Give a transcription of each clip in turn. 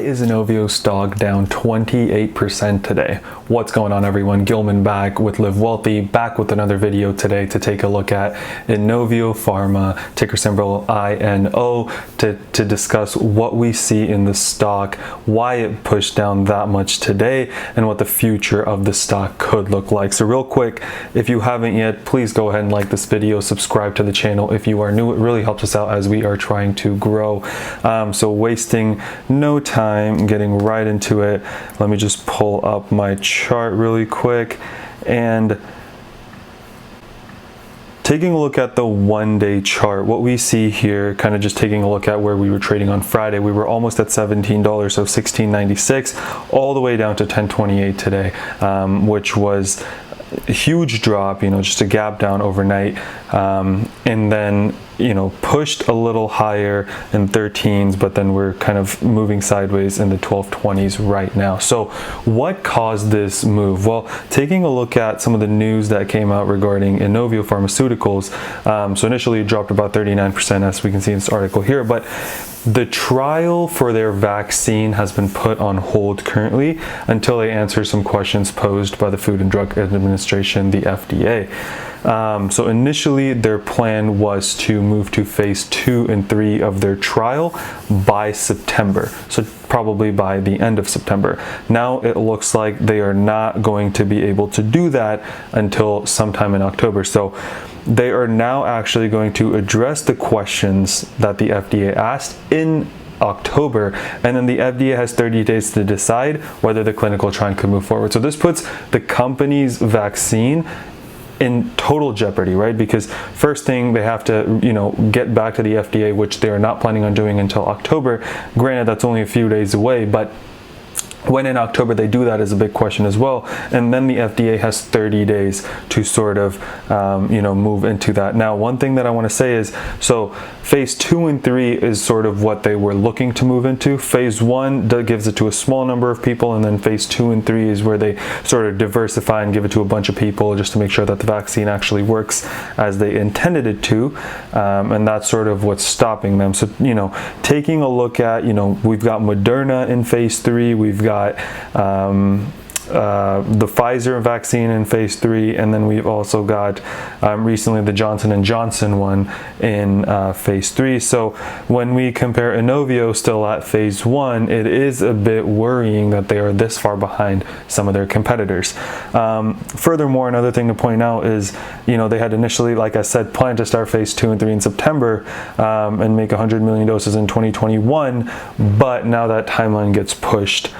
is Inovio Stock down 28% today? What's going on, everyone? Gilman back with Live Wealthy, back with another video today to take a look at Inovio Pharma, ticker symbol INO, to discuss what we see in the stock, why it pushed down that much today, and what the future of the stock could look like. So real quick, if you haven't yet, please go ahead and like this video, subscribe to the channel if you are new. It really helps us out as we are trying to grow. So wasting no time, getting right into it. Let me just pull up my chart really quick, and taking a look at the one-day chart, what we see here, kind of just taking a look at where we were trading on Friday, we were almost at $17, so $16.96, all the way down to $10.28 today, which was a huge drop, just a gap down overnight, and then pushed a little higher in 13s, but then we're kind of moving sideways in the 1220s right now. So what caused this move? Well, taking a look at some of the news that came out regarding Inovio Pharmaceuticals, so initially it dropped about 39%, as we can see in this article here, but the trial for their vaccine has been put on hold currently until they answer some questions posed by the Food and Drug Administration, the FDA. So initially their plan was to move to phase 2 and 3 of their trial by September, so probably by the end of September. Now it looks like they are not going to be able to do that until sometime in October. So they are now actually going to address the questions that the FDA asked in October, and then the FDA has 30 days to decide whether the clinical trial can move forward. So this puts the company's vaccine in total jeopardy, right? Because first thing, they have to, get back to the FDA, which they are not planning on doing until October. Granted, that's only a few days away, but when in October they do that is a big question as well. And then the FDA has 30 days to sort of, move into that. Now, one thing that I want to say is, so phase 2 and 3 is sort of what they were looking to move into. Phase 1 gives it to a small number of people, and then phase 2 and 3 is where they sort of diversify and give it to a bunch of people just to make sure that the vaccine actually works as they intended it to. And that's sort of what's stopping them. So, taking a look at, we've got Moderna in phase 3, we've got the Pfizer vaccine in phase 3, and then we've also got recently the Johnson & Johnson one in phase 3. So when we compare Inovio still at phase 1, it is a bit worrying that they are this far behind some of their competitors. Furthermore, another thing to point out is, they had initially, like I said, planned to start phase 2 and 3 in September and make 100 million doses in 2021, but now that timeline gets pushed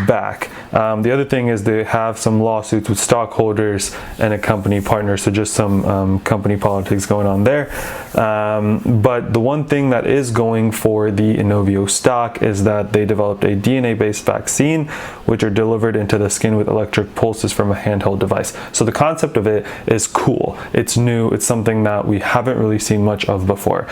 back. The other thing is they have some lawsuits with stockholders and a company partner, so just some company politics going on there. But the one thing that is going for the Inovio stock is that they developed a DNA-based vaccine, which are delivered into the skin with electric pulses from a handheld device. So the concept of it is cool. It's new. It's something that we haven't really seen much of before.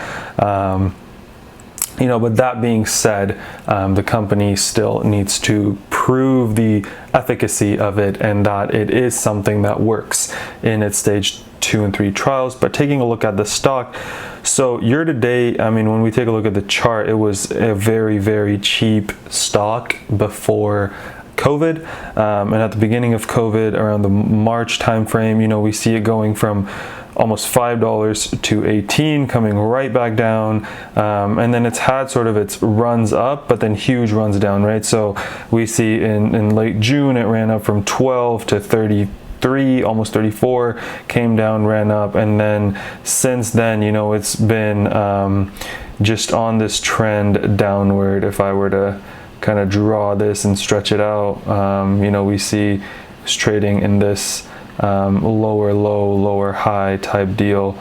But that being said, the company still needs to prove the efficacy of it and that it is something that works in its stage 2 and 3 trials. But taking a look at the stock, so year to date, when we take a look at the chart, it was a very, very cheap stock before COVID, and at the beginning of COVID, around the March timeframe, we see it going from almost $5 to $18, coming right back down, and then it's had sort of its runs up, but then huge runs down, right? So we see in late June it ran up from 12 to 33, almost 34, came down, ran up, and then since then, it's been just on this trend downward. If I were to kind of draw this and stretch it out, we see it's trading in this lower low, lower high type deal,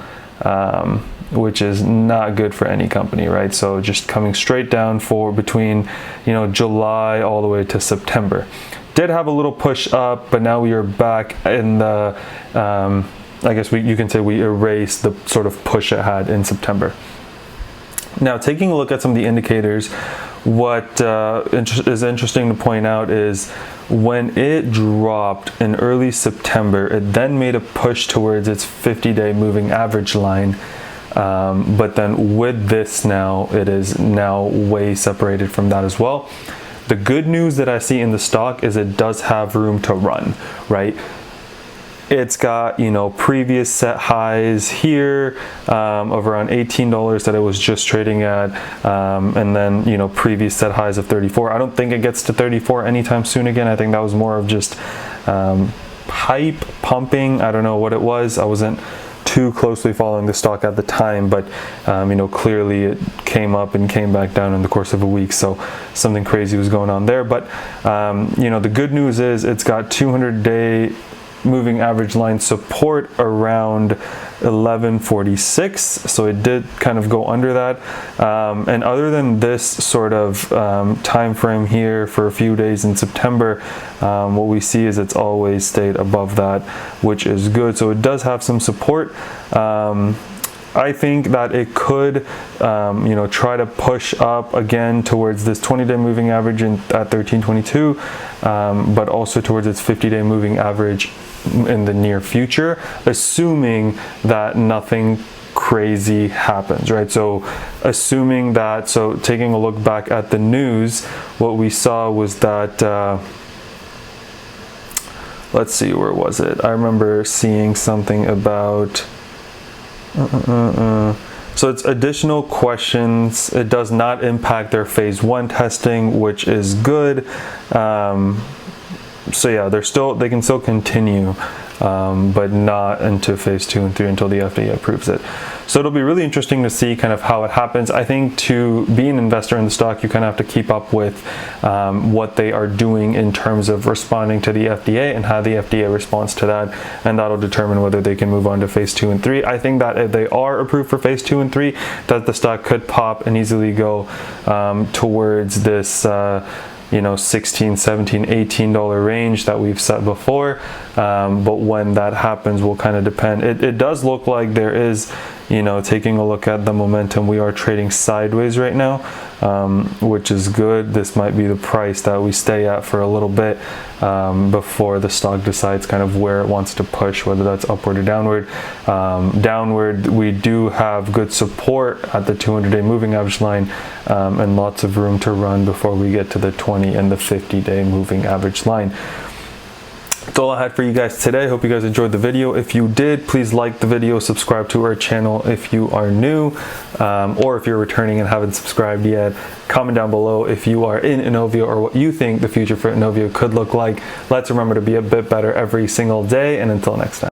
which is not good for any company, right? So just coming straight down for between, July all the way to September. Did have a little push up, but now we are back in the, I guess you can say we erased the sort of push it had in September. Now, taking a look at some of the indicators, what is interesting to point out is when it dropped in early September, it then made a push towards its 50-day moving average line. But then with this now, it is now way separated from that as well. The good news that I see in the stock is it does have room to run, right? It's got, you know, previous set highs here of around $18 that it was just trading at, and then, you know, previous set highs of 34. I don't think it gets to 34 anytime soon again. I think that was more of just hype, pumping. I don't know what it was. I wasn't too closely following the stock at the time, but you know, clearly it came up and came back down in the course of a week, so something crazy was going on there. But you know, the good news is it's got 200-day moving average line support around 1146, so it did kind of go under that, and other than this sort of time frame here for a few days in September, what we see is it's always stayed above that, which is good. So it does have some support. I think that it could, you know, try to push up again towards this 20-day moving average at 1322, but also towards its 50-day moving average in the near future, assuming that nothing crazy happens, right? So assuming that, so taking a look back at the news, what we saw was that, let's see, where was it? I remember seeing something about, so it's additional questions. It does not impact their phase 1 testing, which is good. So yeah, they can still continue, but not into phase 2 and 3 until the FDA approves it. So it'll be really interesting to see kind of how it happens. I think to be an investor in the stock, you kind of have to keep up with what they are doing in terms of responding to the FDA and how the FDA responds to that, and that'll determine whether they can move on to phase 2 and 3. I think that if they are approved for phase 2 and 3, that the stock could pop and easily go towards this you know, $16, $17, $18 range that we've set before, but when that happens will kind of depend. It does look like there is, you know, taking a look at the momentum, we are trading sideways right now, which is good. This might be the price that we stay at for a little bit before the stock decides kind of where it wants to push, whether that's upward or downward. Downward, we do have good support at the 200-day moving average line, and lots of room to run before we get to the 20 and the 50-day moving average line. That's all I had for you guys today. Hope you guys enjoyed the video. If you did, please like the video, subscribe to our channel if you are new, or if you're returning and haven't subscribed yet. Comment down below if you are in Inovio or what you think the future for Inovio could look like. Let's remember to be a bit better every single day, and until next time.